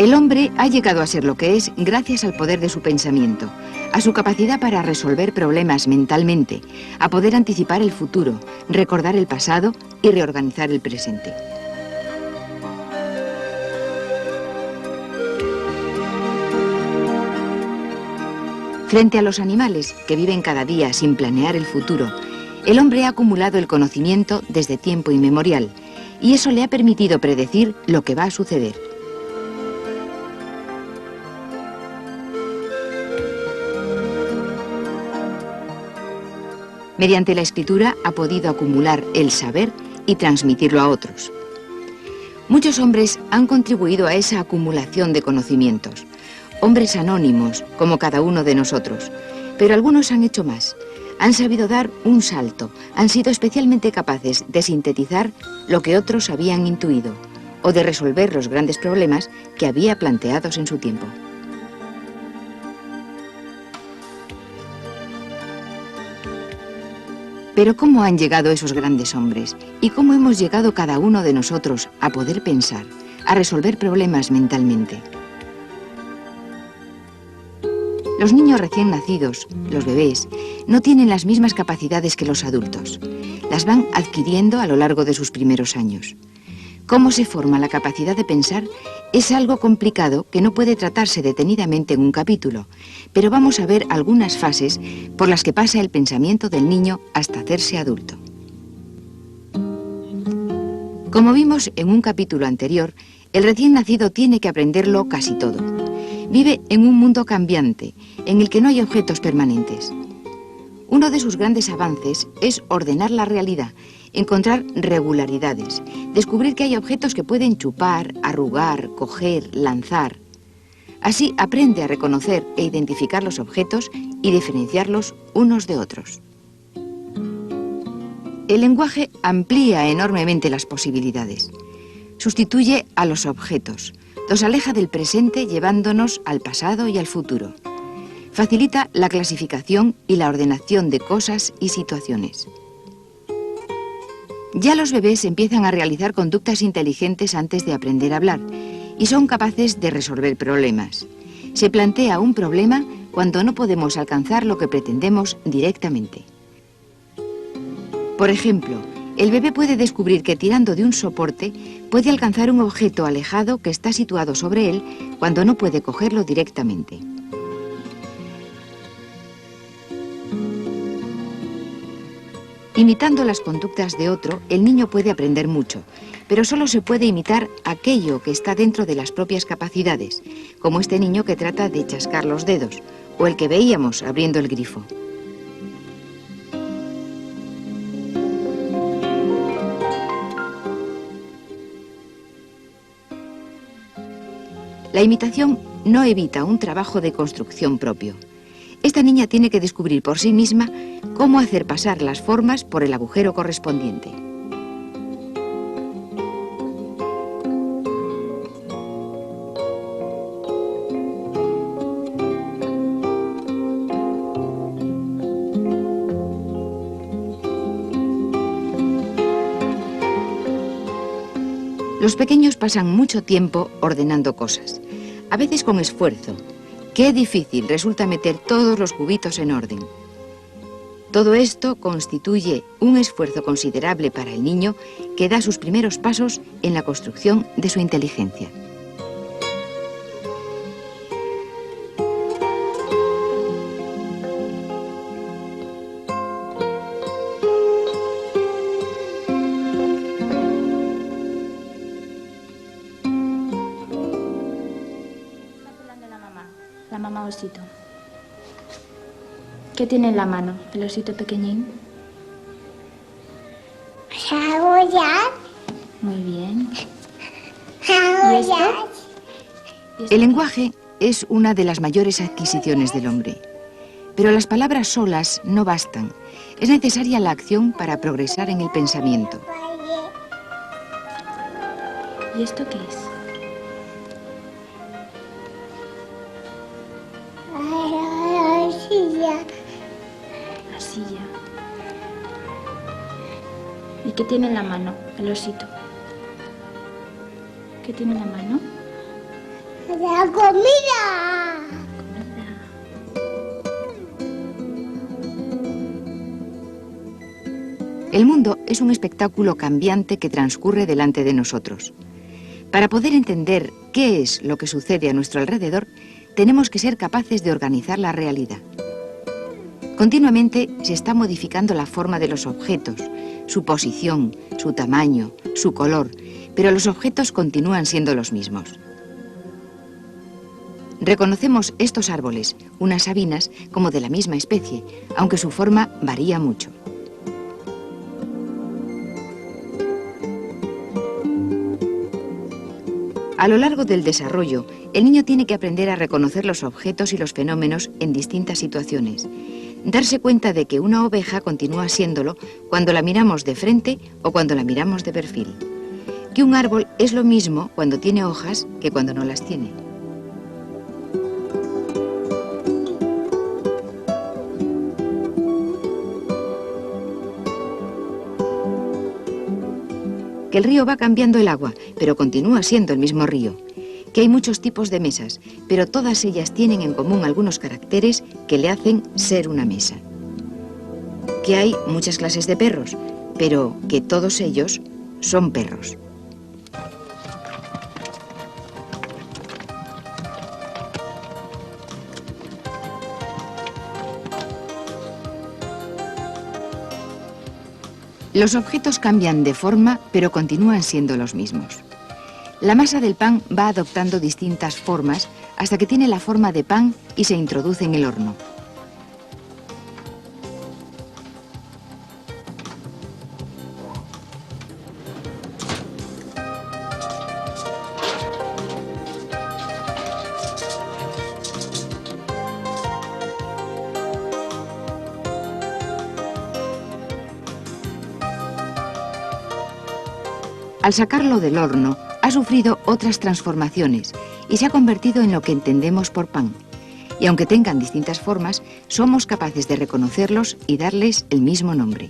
El hombre ha llegado a ser lo que es gracias al poder de su pensamiento, a su capacidad para resolver problemas mentalmente, a poder anticipar el futuro, recordar el pasado y reorganizar el presente. Frente a los animales, que viven cada día sin planear el futuro, el hombre ha acumulado el conocimiento desde tiempo inmemorial, y eso le ha permitido predecir lo que va a suceder. Mediante la escritura ha podido acumular el saber y transmitirlo a otros. Muchos hombres han contribuido a esa acumulación de conocimientos. Hombres anónimos, como cada uno de nosotros. Pero algunos han hecho más. Han sabido dar un salto. Han sido especialmente capaces de sintetizar lo que otros habían intuido o de resolver los grandes problemas que había planteados en su tiempo. Pero ¿cómo han llegado esos grandes hombres? ¿Y cómo hemos llegado cada uno de nosotros a poder pensar, a resolver problemas mentalmente? Los niños recién nacidos, los bebés, no tienen las mismas capacidades que los adultos. Las van adquiriendo a lo largo de sus primeros años. Cómo se forma la capacidad de pensar es algo complicado que no puede tratarse detenidamente en un capítulo, pero vamos a ver algunas fases por las que pasa el pensamiento del niño hasta hacerse adulto. Como vimos en un capítulo anterior, el recién nacido tiene que aprenderlo casi todo. Vive en un mundo cambiante, en el que no hay objetos permanentes. Uno de sus grandes avances es ordenar la realidad, encontrar regularidades, descubrir que hay objetos que pueden chupar, arrugar, coger, lanzar. Así aprende a reconocer e identificar los objetos y diferenciarlos unos de otros. El lenguaje amplía enormemente las posibilidades. Sustituye a los objetos, los aleja del presente llevándonos al pasado y al futuro. Facilita la clasificación y la ordenación de cosas y situaciones. Ya los bebés empiezan a realizar conductas inteligentes antes de aprender a hablar y son capaces de resolver problemas. Se plantea un problema cuando no podemos alcanzar lo que pretendemos directamente. Por ejemplo, el bebé puede descubrir que tirando de un soporte puede alcanzar un objeto alejado que está situado sobre él cuando no puede cogerlo directamente. Imitando las conductas de otro, el niño puede aprender mucho, pero solo se puede imitar aquello que está dentro de las propias capacidades, como este niño que trata de chascar los dedos, o el que veíamos abriendo el grifo. La imitación no evita un trabajo de construcción propio. Esta niña tiene que descubrir por sí misma cómo hacer pasar las formas por el agujero correspondiente. Los pequeños pasan mucho tiempo ordenando cosas, a veces con esfuerzo. Qué difícil resulta meter todos los cubitos en orden. Todo esto constituye un esfuerzo considerable para el niño que da sus primeros pasos en la construcción de su inteligencia. La mamá osito. ¿Qué tiene en la mano el osito pequeñín? Jabullar. Muy bien. ¿Y esto? El lenguaje es una de las mayores adquisiciones del hombre. Pero las palabras solas no bastan. Es necesaria la acción para progresar en el pensamiento. ¿Y esto qué es? La silla. ¿Y qué tiene en la mano el osito? ¿Qué tiene en la mano? La comida. El mundo es un espectáculo cambiante que transcurre delante de nosotros. Para poder entender qué es lo que sucede a nuestro alrededor, tenemos que ser capaces de organizar la realidad. Continuamente se está modificando la forma de los objetos, su posición, su tamaño, su color, pero los objetos continúan siendo los mismos. Reconocemos estos árboles, unas sabinas, como de la misma especie, aunque su forma varía mucho. A lo largo del desarrollo, el niño tiene que aprender a reconocer los objetos y los fenómenos en distintas situaciones. Darse cuenta de que una oveja continúa siéndolo cuando la miramos de frente o cuando la miramos de perfil. Que un árbol es lo mismo cuando tiene hojas que cuando no las tiene. Que el río va cambiando el agua, pero continúa siendo el mismo río. Que hay muchos tipos de mesas, pero todas ellas tienen en común algunos caracteres que le hacen ser una mesa. Que hay muchas clases de perros, pero que todos ellos son perros. Los objetos cambian de forma, pero continúan siendo los mismos. La masa del pan va adoptando distintas formas hasta que tiene la forma de pan y se introduce en el horno. Al sacarlo del horno, ha sufrido otras transformaciones y se ha convertido en lo que entendemos por pan. Y aunque tengan distintas formas, somos capaces de reconocerlos y darles el mismo nombre.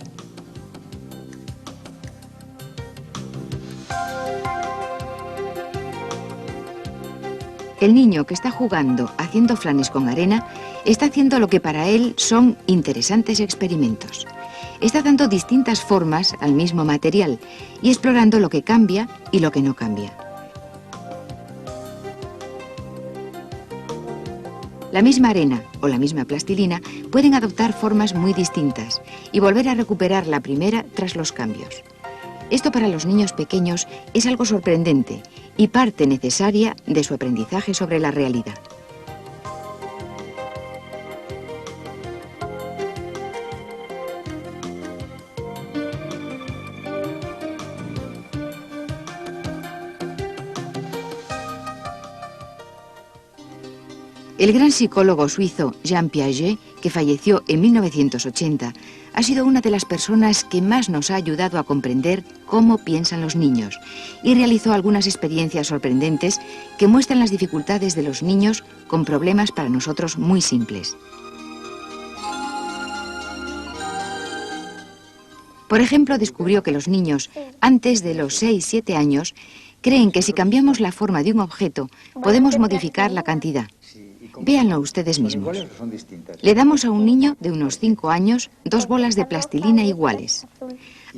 El niño que está jugando haciendo flanes con arena está haciendo lo que para él son interesantes experimentos. Está dando distintas formas al mismo material y explorando lo que cambia y lo que no cambia. La misma arena o la misma plastilina pueden adoptar formas muy distintas y volver a recuperar la primera tras los cambios. Esto para los niños pequeños es algo sorprendente y parte necesaria de su aprendizaje sobre la realidad. El gran psicólogo suizo Jean Piaget, que falleció en 1980, ha sido una de las personas que más nos ha ayudado a comprender cómo piensan los niños y realizó algunas experiencias sorprendentes que muestran las dificultades de los niños con problemas para nosotros muy simples. Por ejemplo, descubrió que los niños, antes de los 6-7 años, creen que si cambiamos la forma de un objeto, podemos modificar la cantidad. Véanlo ustedes mismos. Le damos a un niño de unos 5 años 2 bolas de plastilina iguales.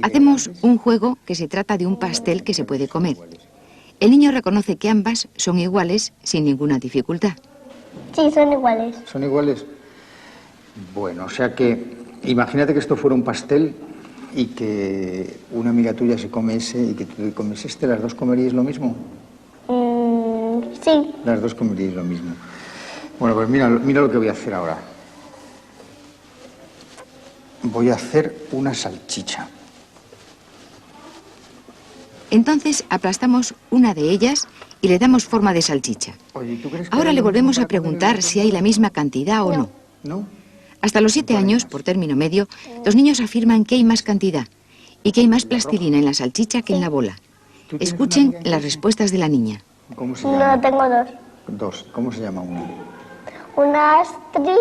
Hacemos un juego que se trata de un pastel que se puede comer. El niño reconoce que ambas son iguales sin ninguna dificultad. Sí, son iguales. ¿Son iguales? Bueno, o sea que imagínate que esto fuera un pastel y que una amiga tuya se come ese y que tú te comes este, ¿las dos comeríais lo mismo? Sí. Las dos comeríais lo mismo. Bueno, pues mira lo que voy a hacer ahora. Voy a hacer una salchicha. Entonces aplastamos una de ellas y le damos forma de salchicha. Oye, ¿tú crees que Ahora le volvemos a preguntar si hay la misma cantidad o no. ¿No? Hasta los 7 años, por término medio, los niños afirman que hay más cantidad y que hay más plastilina en la salchicha que en la bola. Escuchen las respuestas de la niña. ¿Cómo se llama? No, tengo dos. Dos. ¿Cómo se llama una? Una Astrid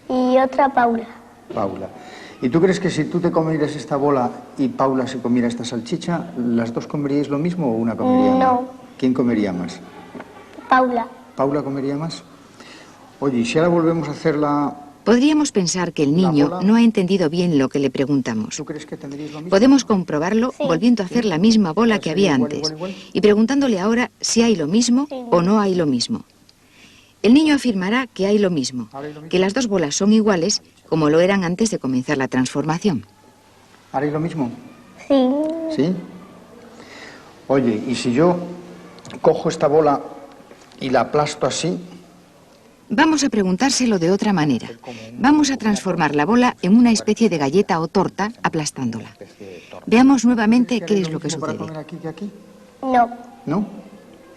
y otra Paula. Paula. ¿Y tú crees que si tú te comieras esta bola y Paula se comiera esta salchicha, las dos comeríais lo mismo o una comería más? No. ¿Quién comería más? Paula. ¿Paula comería más? Oye, ¿y si ahora volvemos a hacer la... Podríamos pensar que el niño no ha entendido bien lo que le preguntamos. ¿Tú crees que tendríais lo mismo? Podemos comprobarlo volviendo a hacer la misma bola que había Igual, antes igual. y preguntándole ahora si hay lo mismo o no hay lo mismo. El niño afirmará que hay lo mismo, que las dos bolas son iguales como lo eran antes de comenzar la transformación. ¿Haréis lo mismo? Sí. ¿Sí? Oye, ¿y si yo cojo esta bola y la aplasto así? Vamos a preguntárselo de otra manera. Vamos a transformar la bola en una especie de galleta o torta aplastándola. Veamos nuevamente qué es lo que ¿Para sucede. comer aquí que aquí? No, ¿No?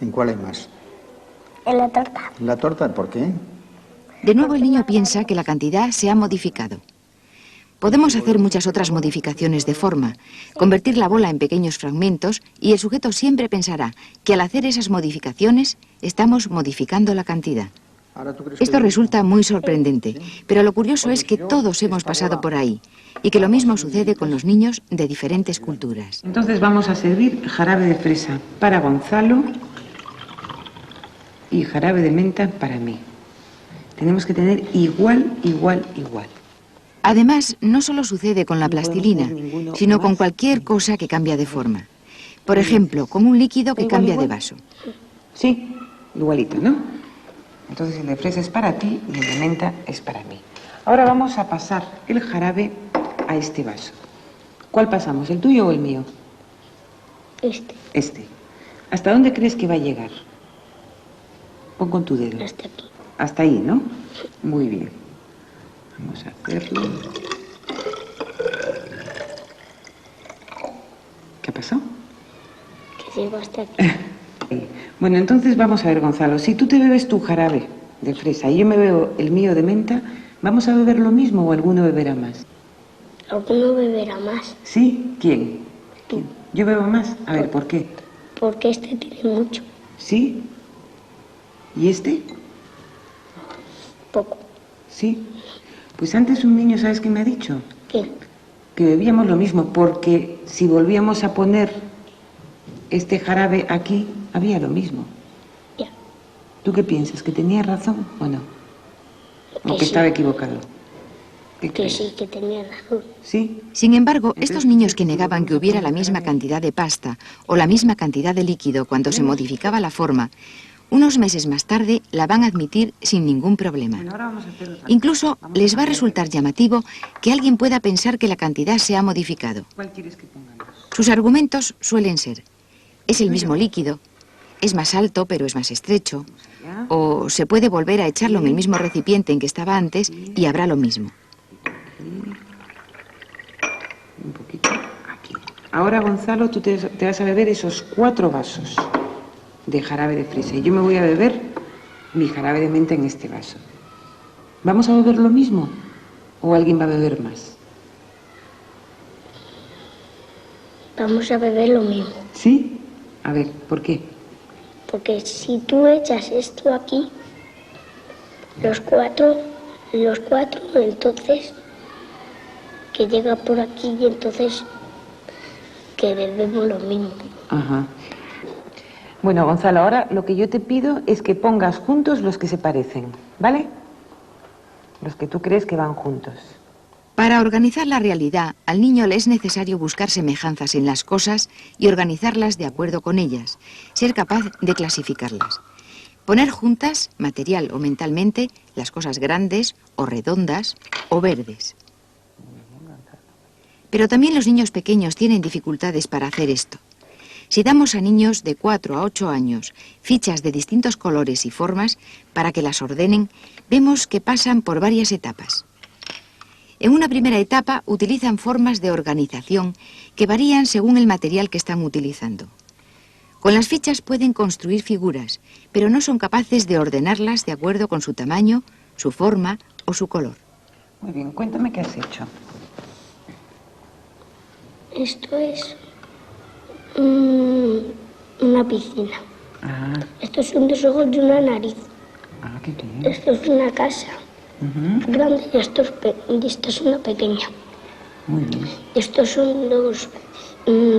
¿En cuál hay más? en la torta. ¿En la torta? ¿Por qué? De nuevo el niño piensa que la cantidad se ha modificado. Podemos hacer muchas otras modificaciones de forma, convertir la bola en pequeños fragmentos y el sujeto siempre pensará que al hacer esas modificaciones estamos modificando la cantidad. Ahora, ¿tú crees que Esto hay lo resulta muy sorprendente, pero lo curioso es que todos hemos pasado por ahí y que lo mismo sucede con los niños de diferentes culturas. Entonces vamos a servir jarabe de fresa para Gonzalo y jarabe de menta para mí. Tenemos que tener igual. Además, no solo sucede con la plastilina, sino con cualquier cosa que cambia de forma. Por ejemplo, con un líquido que cambia de vaso. Sí, igualito, ¿no? Entonces el de fresa es para ti y el de menta es para mí. Ahora vamos a pasar el jarabe a este vaso. ¿Cuál pasamos, el tuyo o el mío? Este. ¿Hasta dónde crees que va a llegar? Pon con tu dedo. Hasta aquí. Hasta ahí, ¿no? Muy bien. Vamos a hacerlo. ¿Qué ha pasado? Que llego hasta aquí. Bueno, entonces vamos a ver, Gonzalo. Si tú te bebes tu jarabe de fresa y yo me bebo el mío de menta, ¿vamos a beber lo mismo o alguno beberá más? Alguno beberá más. ¿Sí? ¿Quién? Tú. ¿Yo bebo más? A ver, ¿por qué? Porque este tiene mucho. ¿Sí? ¿Y este? Poco. Sí. Pues antes un niño, ¿sabes qué me ha dicho? ¿Qué? Que bebíamos lo mismo, porque si volvíamos a poner este jarabe aquí, había lo mismo. Ya. ¿Tú qué piensas? ¿Que tenía razón o no? ¿O Que que sí. estaba equivocado? ¿Qué Que crees? sí, que tenía razón. ¿Sí? Sin embargo, estos niños que negaban que hubiera la misma cantidad de pasta o la misma cantidad de líquido cuando se modificaba la forma, unos meses más tarde la van a admitir sin ningún problema. Bueno, ahora vamos a hacer otra Incluso cosa. Vamos les va a cambiar. resultar llamativo que alguien pueda pensar que la cantidad se ha modificado. ¿Cuál quieres que pongamos? Sus argumentos suelen ser: es el mismo líquido, es más alto pero es más estrecho, Allá. o se puede volver a echarlo en el mismo recipiente en que estaba antes y habrá lo mismo. Un poquito aquí. Ahora, Gonzalo, tú te vas a beber esos 4 vasos de jarabe de fresa y yo me voy a beber mi jarabe de menta en este vaso. ¿Vamos a beber lo mismo o alguien va a beber más? Vamos a beber lo mismo. ¿Sí? A ver, ¿por qué? Porque si tú echas esto aquí, los cuatro, entonces que llega por aquí y entonces que bebemos lo mismo. Ajá. Bueno, Gonzalo, ahora lo que yo te pido es que pongas juntos los que se parecen, ¿vale? Los que tú crees que van juntos. Para organizar la realidad, al niño le es necesario buscar semejanzas en las cosas y organizarlas de acuerdo con ellas, ser capaz de clasificarlas. Poner juntas, material o mentalmente, las cosas grandes o redondas o verdes. Pero también los niños pequeños tienen dificultades para hacer esto. Si damos a niños de 4 a 8 años fichas de distintos colores y formas para que las ordenen, vemos que pasan por varias etapas. En una primera etapa utilizan formas de organización que varían según el material que están utilizando. Con las fichas pueden construir figuras, pero no son capaces de ordenarlas de acuerdo con su tamaño, su forma o su color. Muy bien, cuéntame qué has hecho. Esto es una piscina. Ah, Estos son 2 ojos y una nariz. qué bien. Esto es una casa grande y esto es una pequeña. Muy bien. Estos son 2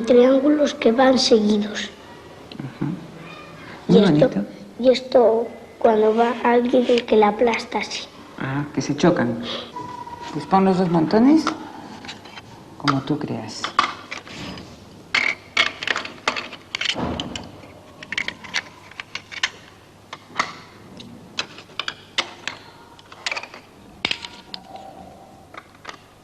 triángulos que van seguidos. Muy Y esto, bonito. y esto cuando va alguien que la aplasta así. Ah, que se chocan. Pues pon los dos montones como tú creas.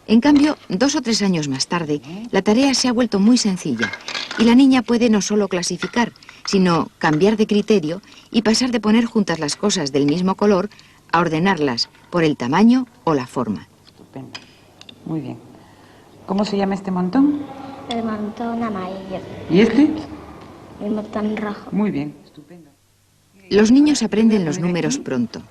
En cambio, 2 o 3 años más tarde, la tarea se ha vuelto muy sencilla y la niña puede no solo clasificar, sino cambiar de criterio y pasar de poner juntas las cosas del mismo color a ordenarlas por el tamaño o la forma. Estupendo. Muy bien. ¿Cómo se llama este montón? El montón amarillo. ¿Y este? El montón rojo. Muy bien. Estupendo. Los niños aprenden los números pronto,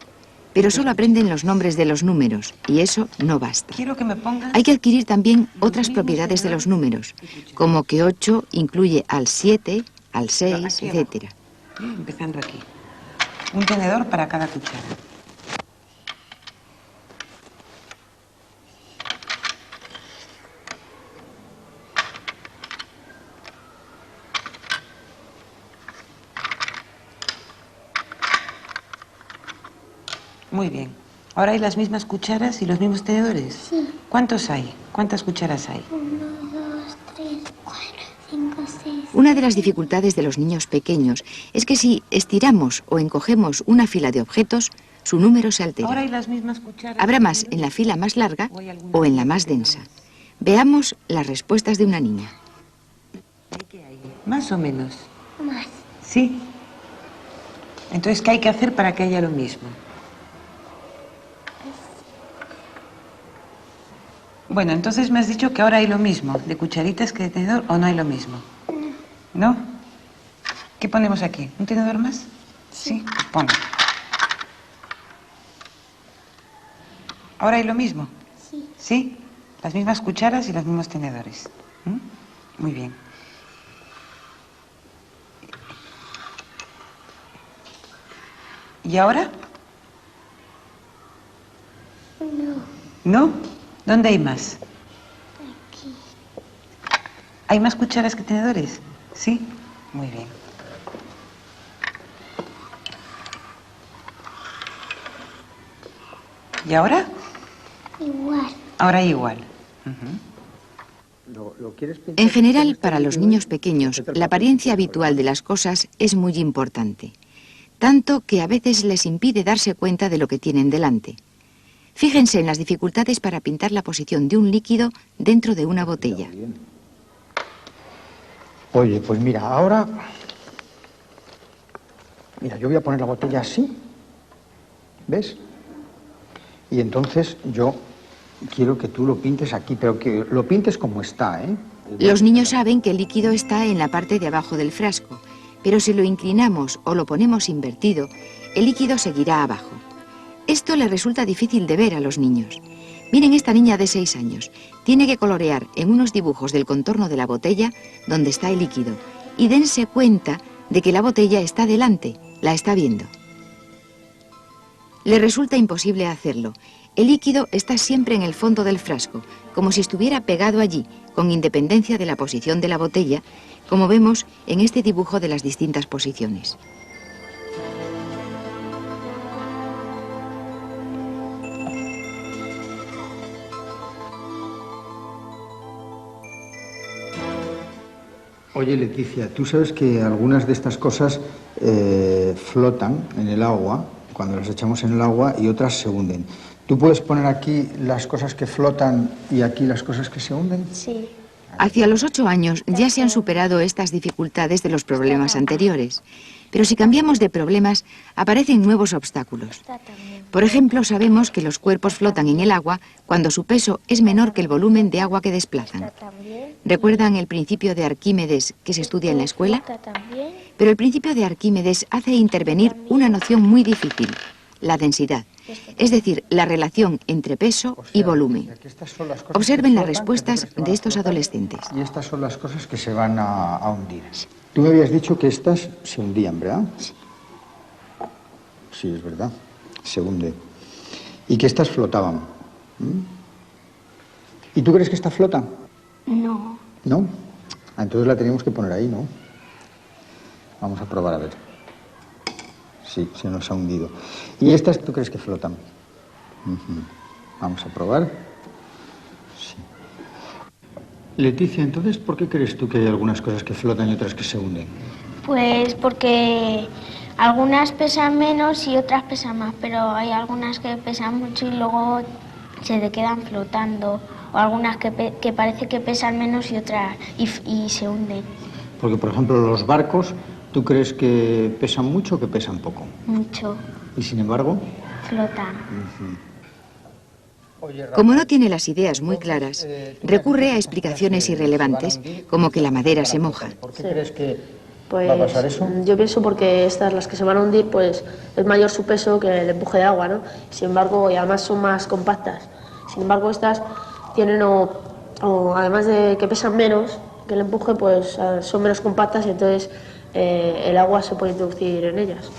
pero solo aprenden los nombres de los números y eso no basta. Quiero que me pongas... Hay que adquirir también otras propiedades de los números, como que 8 incluye al 7, al 6, etc. Empezando aquí. Un tenedor para cada cuchara. Muy bien. ¿Ahora hay las mismas cucharas y los mismos tenedores? Sí. ¿Cuántos hay? ¿Cuántas cucharas hay? 1, 2, 3, 4, 5, 6. Una de las dificultades de los niños pequeños es que si estiramos o encogemos una fila de objetos, su número se ¿Ahora altera. hay las mismas cucharas? Habrá más en la fila más larga o en la más densa. Veamos las respuestas de una niña. ¿Qué hay? ¿Más o menos? Más. Sí. Entonces, ¿qué hay que hacer para que haya lo mismo? Bueno, entonces me has dicho que ahora hay lo mismo, de cucharitas que de tenedor, ¿o no hay lo mismo? ¿No? ¿Qué ponemos aquí? ¿Un tenedor más? Sí. Pues ponlo. ¿Ahora hay lo mismo? Sí. ¿Sí? Las mismas cucharas y los mismos tenedores. ¿Mm? Muy bien. ¿Y ahora? No. ¿No? ¿Dónde hay más? Aquí. ¿Hay más cucharas que tenedores? Sí. Muy bien. ¿Y ahora? Igual. Ahora igual. ¿Lo quieres pintar? En general, para los niños pequeños, la apariencia habitual de las cosas es muy importante, tanto que a veces les impide darse cuenta de lo que tienen delante. Fíjense en las dificultades para pintar la posición de un líquido dentro de una botella. Oye, pues mira, ahora... Mira, yo voy a poner la botella así, ¿ves? Y entonces yo quiero que tú lo pintes aquí, pero que lo pintes como está, ¿eh? Los niños saben que el líquido está en la parte de abajo del frasco, pero si lo inclinamos o lo ponemos invertido, el líquido seguirá abajo. Esto les resulta difícil de ver a los niños. Miren esta niña de 6 años. Tiene que colorear en unos dibujos del contorno de la botella donde está el líquido y dense cuenta de que la botella está delante, la está viendo. Le resulta imposible hacerlo. El líquido está siempre en el fondo del frasco, como si estuviera pegado allí, con independencia de la posición de la botella, como vemos en este dibujo de las distintas posiciones. Oye, Leticia, tú sabes que algunas de estas cosas flotan en el agua, cuando las echamos en el agua, y otras se hunden. ¿Tú puedes poner aquí las cosas que flotan y aquí las cosas que se hunden? Sí. Hacia los 8 años ya se han superado estas dificultades de los problemas anteriores. Pero si cambiamos de problemas, aparecen nuevos obstáculos. Esta también. Por ejemplo, sabemos que los cuerpos flotan en el agua cuando su peso es menor que el volumen de agua que desplazan. Esta también. ¿Recuerdan el principio de Arquímedes que se estudia en la escuela? Esta también. Pero el principio de Arquímedes hace intervenir una noción muy difícil, la densidad, es decir, la relación entre peso y volumen. Observen las respuestas de estos adolescentes. Y estas son las cosas que se van a hundir. Tú me habías dicho que estas se hundían, ¿verdad? Sí, es verdad, se hunden. Y que estas flotaban. ¿Mm? ¿Y tú crees que esta flota? No. ¿No? Ah, entonces la teníamos que poner ahí, ¿no? Vamos a probar a ver. Sí, se nos ha hundido. ¿Y estas tú crees que flotan? Vamos a probar. Sí. Leticia, entonces, ¿por qué crees tú que hay algunas cosas que flotan y otras que se hunden? Pues porque algunas pesan menos y otras pesan más, pero hay algunas que pesan mucho y luego se te quedan flotando, o algunas que parece que pesan menos y otras y se hunden. Porque, por ejemplo, los barcos, ¿tú crees que pesan mucho o que pesan poco? Mucho. Y sin embargo... Flotan. Como no tiene las ideas muy claras, recurre a explicaciones irrelevantes, como que la madera se moja. ¿Por qué crees que Pues va a pasar eso? yo pienso porque estas, las que se van a hundir, pues es mayor su peso que el empuje de agua, ¿no? Sin embargo, y además son más compactas. Sin embargo, estas tienen, además de que pesan menos que el empuje, pues son menos compactas y entonces el agua se puede introducir en ellas.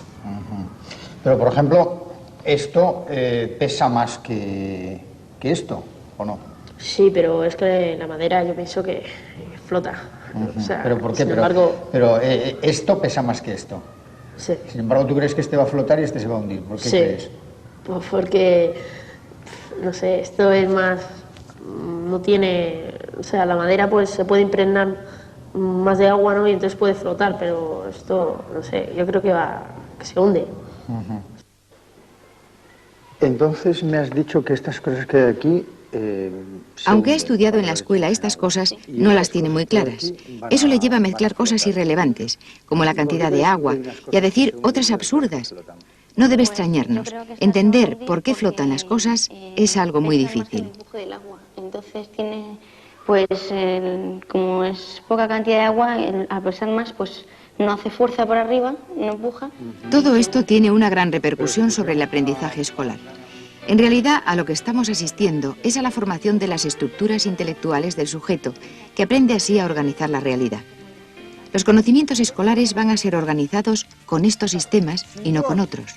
Pero, por ejemplo, esto pesa más que esto, ¿o no? Sí, pero es que la madera yo pienso que flota. O sea, ¿Pero por qué? Sin embargo, Pero esto pesa más que esto. sí. Sin embargo, ¿tú crees que este va a flotar y este se va a hundir? ¿Por qué Sí, crees? pues porque, no sé, esto es más, no tiene, o sea, la madera pues se puede impregnar más de agua, ¿no? Y entonces puede flotar, pero esto, no sé, yo creo que se hunde. Entonces me has dicho que estas cosas que hay aquí... Aunque ha estudiado en la escuela estas cosas, no las tiene muy claras. Eso le lleva a mezclar cosas irrelevantes, como la cantidad de agua, y a decir otras absurdas. No debe extrañarnos. Entender por qué flotan las cosas es algo muy difícil. Entonces tiene, pues, como es poca cantidad de agua, al pesar más, pues no hace fuerza por arriba, no empuja. Todo esto tiene una gran repercusión sobre el aprendizaje escolar. En realidad, a lo que estamos asistiendo es a la formación de las estructuras intelectuales del sujeto, que aprende así a organizar la realidad. Los conocimientos escolares van a ser organizados con estos sistemas y no con otros.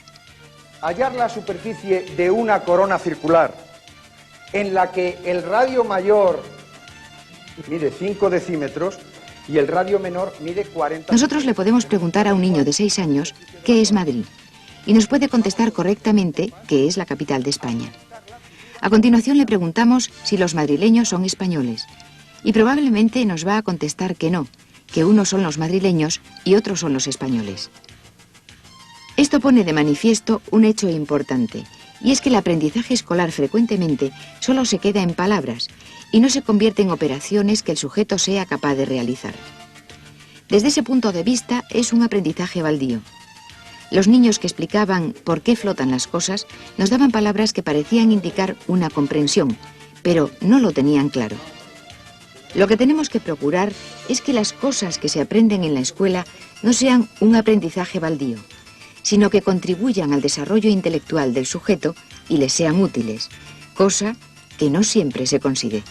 Hallar la superficie de una corona circular en la que el radio mayor mide 5 decímetros y el radio menor mide 40... Nosotros le podemos preguntar a un niño de 6 años qué es Madrid y nos puede contestar correctamente que es la capital de España. A continuación le preguntamos si los madrileños son españoles y probablemente nos va a contestar que no, que unos son los madrileños y otros son los españoles. Esto pone de manifiesto un hecho importante, y es que el aprendizaje escolar frecuentemente solo se queda en palabras y no se convierte en operaciones que el sujeto sea capaz de realizar. Desde ese punto de vista es un aprendizaje baldío. Los niños que explicaban por qué flotan las cosas nos daban palabras que parecían indicar una comprensión, pero no lo tenían claro. Lo que tenemos que procurar es que las cosas que se aprenden en la escuela no sean un aprendizaje baldío, sino que contribuyan al desarrollo intelectual del sujeto y le sean útiles, cosa que no siempre se consigue.